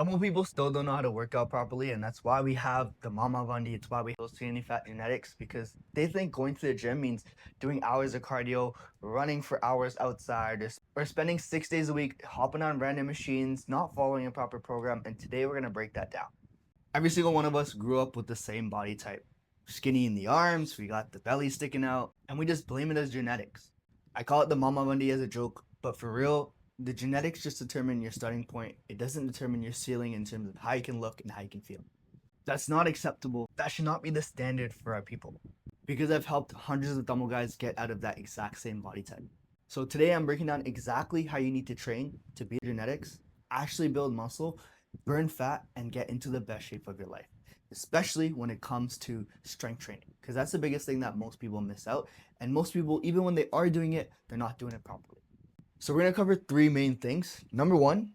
Some people still don't know how to work out properly, and that's why we have the Mama Vandi. It's why we have skinny fat genetics, because they think going to the gym means doing hours of cardio, running for hours outside, or spending 6 days a week hopping on random machines, not following a proper program. And today we're gonna break that down. Every single one of us grew up with the same body type. Skinny in the arms, we got the belly sticking out, and we just blame it as genetics. I call it the Mama Vandi as a joke, but for real, the genetics just determine your starting point. It doesn't determine your ceiling in terms of how you can look and how you can feel. That's not acceptable. That should not be the standard for our people. Because I've helped hundreds of Tamil guys get out of that exact same body type. So today I'm breaking down exactly how you need to train to beat genetics, actually build muscle, burn fat, and get into the best shape of your life. Especially when it comes to strength training. Because that's the biggest thing that most people miss out. And most people, even when they are doing it, they're not doing it properly. So we're going to cover three main things. Number one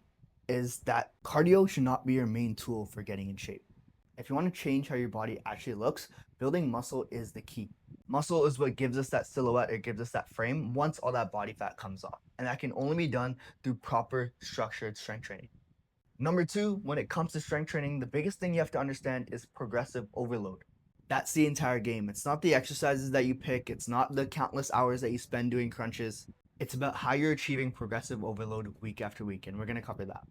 is that cardio should not be your main tool for getting in shape. If you want to change how your body actually looks, building muscle is the key. Muscle is what gives us that silhouette, it gives us that frame once all that body fat comes off. And that can only be done through proper structured strength training. Number two, when it comes to strength training, the biggest thing you have to understand is progressive overload. That's the entire game. It's not the exercises that you pick, it's not the countless hours that you spend doing crunches. It's about how you're achieving progressive overload week after week, and we're going to cover that.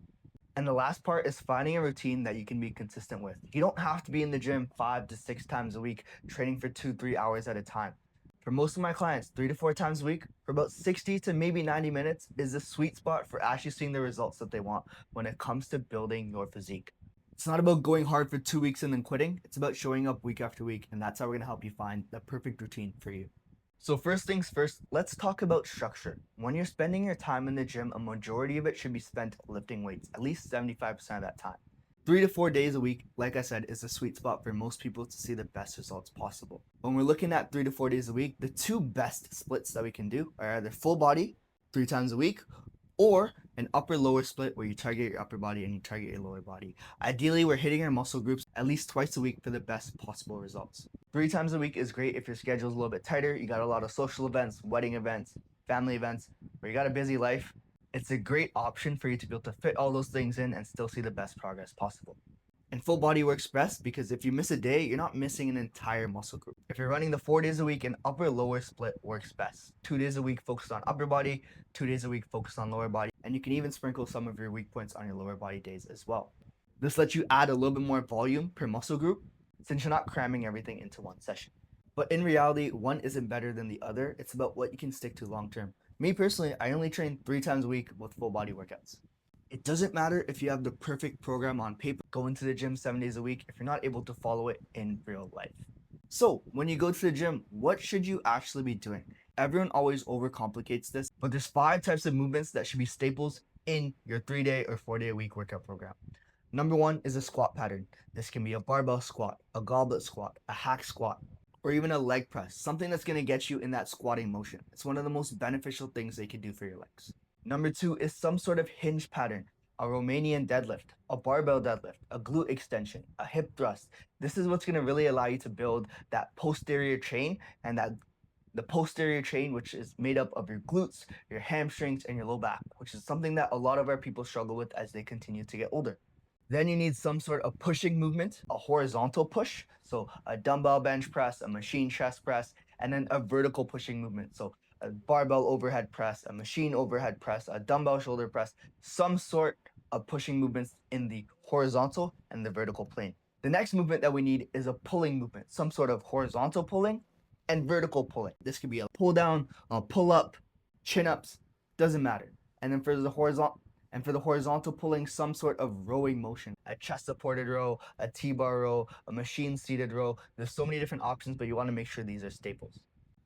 And the last part is finding a routine that you can be consistent with. You don't have to be in the gym 5 to 6 times a week, training for 2-3 hours at a time. For most of my clients, 3 to 4 times a week for about 60 to maybe 90 minutes is the sweet spot for actually seeing the results that they want when it comes to building your physique. It's not about going hard for 2 weeks and then quitting. It's about showing up week after week, and that's how we're going to help you find the perfect routine for you. So first things first, let's talk about structure. When you're spending your time in the gym, a majority of it should be spent lifting weights, at least 75% of that time. 3 to 4 days a week, like I said, is a sweet spot for most people to see the best results possible. When we're looking at 3 to 4 days a week, the two best splits that we can do are either full body, 3 times a week, or an upper lower split where you target your upper body and you target your lower body. Ideally, we're hitting our muscle groups at least twice a week for the best possible results. 3 times a week is great if your schedule is a little bit tighter, you got a lot of social events, wedding events, family events, or you got a busy life. It's a great option for you to be able to fit all those things in and still see the best progress possible. And full body works best because if you miss a day, you're not missing an entire muscle group. If you're running the 4 days a week, an upper lower split works best. 2 days a week focused on upper body, 2 days a week focused on lower body, and you can even sprinkle some of your weak points on your lower body days as well. This lets you add a little bit more volume per muscle group since you're not cramming everything into one session. But in reality, one isn't better than the other. It's about what you can stick to long term. Me personally, I only train 3 times a week with full body workouts. It doesn't matter if you have the perfect program on paper, going to the gym 7 days a week, if you're not able to follow it in real life. So, when you go to the gym, what should you actually be doing? Everyone always overcomplicates this, but there's 5 types of movements that should be staples in your 3 day or 4 day a week workout program. Number one is a squat pattern. This can be a barbell squat, a goblet squat, a hack squat, or even a leg press, something that's going to get you in that squatting motion. It's one of the most beneficial things they can do for your legs. Number two is some sort of hinge pattern, a Romanian deadlift, a barbell deadlift, a glute extension, a hip thrust. This is what's going to really allow you to build that posterior chain, and that the posterior chain, which is made up of your glutes, your hamstrings, and your low back, which is something that a lot of our people struggle with as they continue to get older. Then you need some sort of pushing movement, a horizontal push, so a dumbbell bench press, a machine chest press, and then a vertical pushing movement, so a barbell overhead press, a machine overhead press, a dumbbell shoulder press, some sort of pushing movements in the horizontal and the vertical plane. The next movement that we need is a pulling movement, some sort of horizontal pulling and vertical pulling. This could be a pull down, a pull up, chin ups, doesn't matter. And then for the horizontal pulling, some sort of rowing motion, a chest supported row, a T-bar row, a machine seated row. There's so many different options, but you want to make sure these are staples.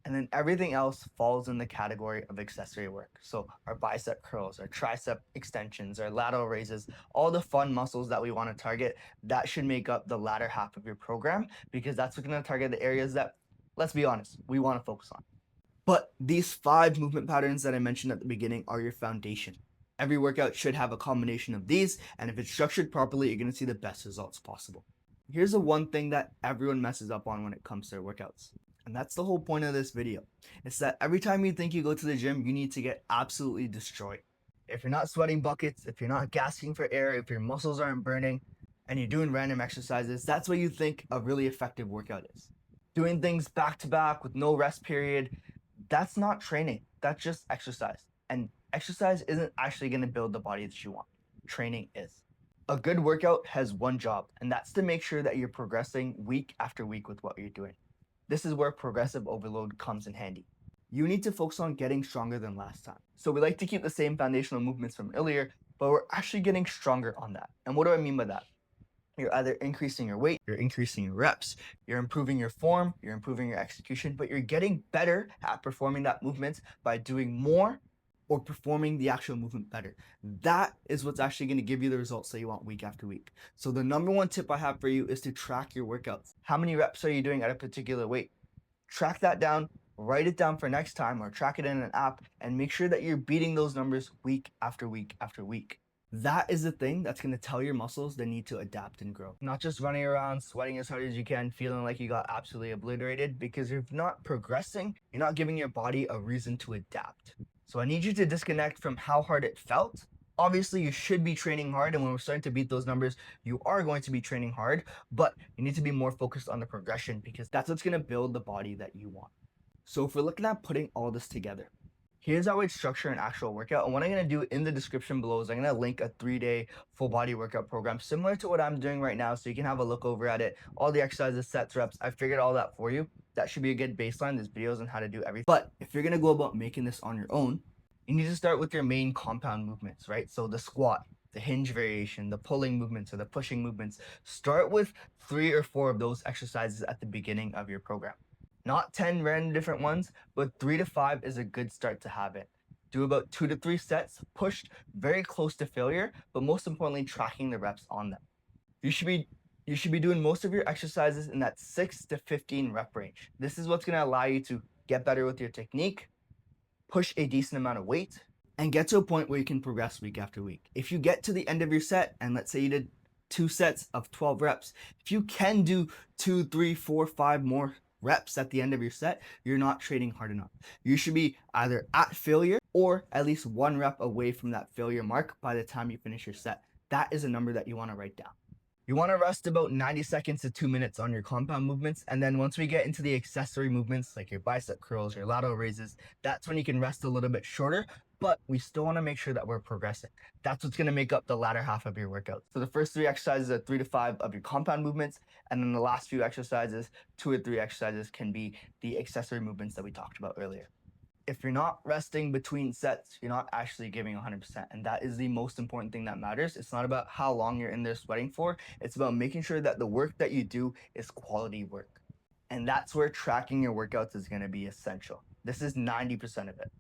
And then everything else falls in the category of accessory work. So our bicep curls, our tricep extensions, our lateral raises, all the fun muscles that we want to target, that should make up the latter half of your program, because that's going to target the areas that, let's be honest, we want to focus on. But these 5 movement patterns that I mentioned at the beginning are your foundation. Every workout should have a combination of these, and if it's structured properly, you're going to see the best results possible. Here's the one thing that everyone messes up on when it comes to their workouts. And that's the whole point of this video. It's that every time you think you go to the gym, you need to get absolutely destroyed. If you're not sweating buckets, if you're not gasping for air, if your muscles aren't burning, and you're doing random exercises, that's what you think a really effective workout is. Doing things back to back with no rest period, that's not training. That's just exercise. And exercise isn't actually going to build the body that you want. Training is. A good workout has one job, and that's to make sure that you're progressing week after week with what you're doing. This is where progressive overload comes in handy. You need to focus on getting stronger than last time. So we like to keep the same foundational movements from earlier, but we're actually getting stronger on that. And what do I mean by that? You're either increasing your weight, you're increasing your reps, you're improving your form, you're improving your execution, but you're getting better at performing that movement by doing more or performing the actual movement better. That is what's actually going to give you the results that you want week after week. So the number one tip I have for you is to track your workouts. How many reps are you doing at a particular weight? Track that down, write it down for next time, or track it in an app, and make sure that you're beating those numbers week after week after week. That is the thing that's going to tell your muscles they need to adapt and grow. Not just running around, sweating as hard as you can, feeling like you got absolutely obliterated, because if you're not progressing, you're not giving your body a reason to adapt. So I need you to disconnect from how hard it felt. Obviously, you should be training hard, and when we're starting to beat those numbers, you are going to be training hard, but you need to be more focused on the progression because that's what's going to build the body that you want. So if we're looking at putting all this together, here's how I'd structure an actual workout. And what I'm going to do in the description below is I'm going to link a 3-day full body workout program similar to what I'm doing right now. So you can have a look over at it. All the exercises, sets, reps, I figured all that for you. That should be a good baseline. There's videos on how to do everything. But if you're going to go about making this on your own, you need to start with your main compound movements, right? So the squat, the hinge variation, the pulling movements, or the pushing movements. Start with 3 or 4 of those exercises at the beginning of your program. Not 10 random different ones, but 3 to 5 is a good start to have it. Do about 2 to 3 sets, pushed very close to failure, but most importantly, tracking the reps on them. You should be doing most of your exercises in that 6 to 15 rep range. This is what's going to allow you to get better with your technique, push a decent amount of weight, and get to a point where you can progress week after week. If you get to the end of your set, and let's say you did 2 sets of 12 reps, if you can do 2, 3, 4, 5 more reps at the end of your set, you're not training hard enough. You should be either at failure or at least 1 rep away from that failure mark by the time you finish your set. That is a number that you want to write down. You want to rest about 90 seconds to 2 minutes on your compound movements. And then once we get into the accessory movements, like your bicep curls, your lateral raises, that's when you can rest a little bit shorter, but we still want to make sure that we're progressing. That's what's going to make up the latter half of your workout. So the first 3 exercises are 3 to 5 of your compound movements. And then the last few exercises, 2 or 3 exercises, can be the accessory movements that we talked about earlier. If you're not resting between sets, you're not actually giving 100%. And that is the most important thing that matters. It's not about how long you're in there sweating for. It's about making sure that the work that you do is quality work. And that's where tracking your workouts is going to be essential. This is 90% of it.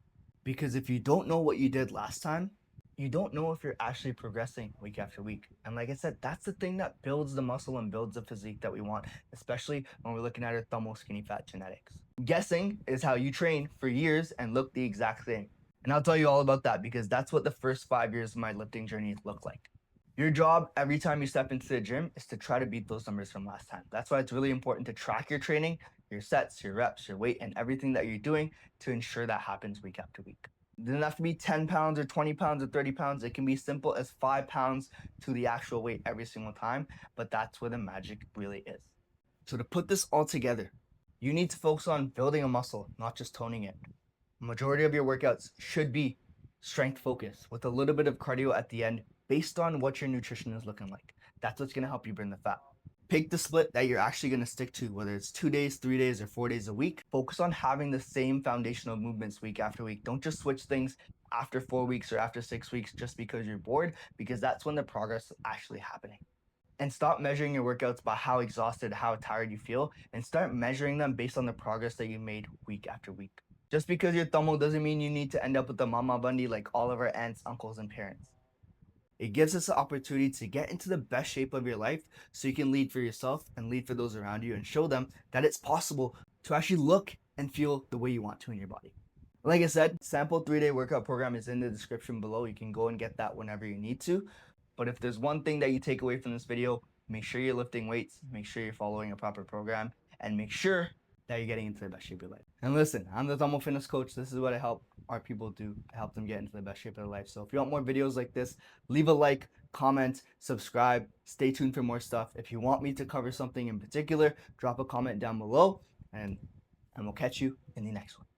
Because if you don't know what you did last time, you don't know if you're actually progressing week after week. And like I said, that's the thing that builds the muscle and builds the physique that we want, especially when we're looking at our thermal skinny fat genetics. Guessing is how you train for years and look the exact same. And I'll tell you all about that because that's what the first 5 years of my lifting journey looked like. Your job every time you step into the gym is to try to beat those numbers from last time. That's why it's really important to track your training, your sets, your reps, your weight, and everything that you're doing to ensure that happens week after week. It doesn't have to be 10 pounds or 20 pounds or 30 pounds. It can be simple as 5 pounds to the actual weight every single time, but that's where the magic really is. So to put this all together, you need to focus on building a muscle, not just toning it. Majority of your workouts should be strength focused with a little bit of cardio at the end based on what your nutrition is looking like. That's what's going to help you burn the fat. Pick the split that you're actually going to stick to, whether it's 2 days, 3 days, or 4 days a week. Focus on having the same foundational movements week after week. Don't just switch things after 4 weeks or after 6 weeks just because you're bored, because that's when the progress is actually happening. And stop measuring your workouts by how exhausted, how tired you feel, and start measuring them based on the progress that you made week after week. Just because you're thermal doesn't mean you need to end up with the mama Vandi like all of our aunts, uncles, and parents. It gives us the opportunity to get into the best shape of your life so you can lead for yourself and lead for those around you and show them that it's possible to actually look and feel the way you want to in your body. Like I said, sample 3-day workout program is in the description below. You can go and get that whenever you need to. But if there's one thing that you take away from this video, make sure you're lifting weights, make sure you're following a proper program, and make sure that you're getting into the best shape of your life. And listen, I'm the Tomo Fitness Coach. This is what I help our people do. I help them get into the best shape of their life. So if you want more videos like this, leave a like, comment, subscribe. Stay tuned for more stuff. If you want me to cover something in particular, drop a comment down below, and we'll catch you in the next one.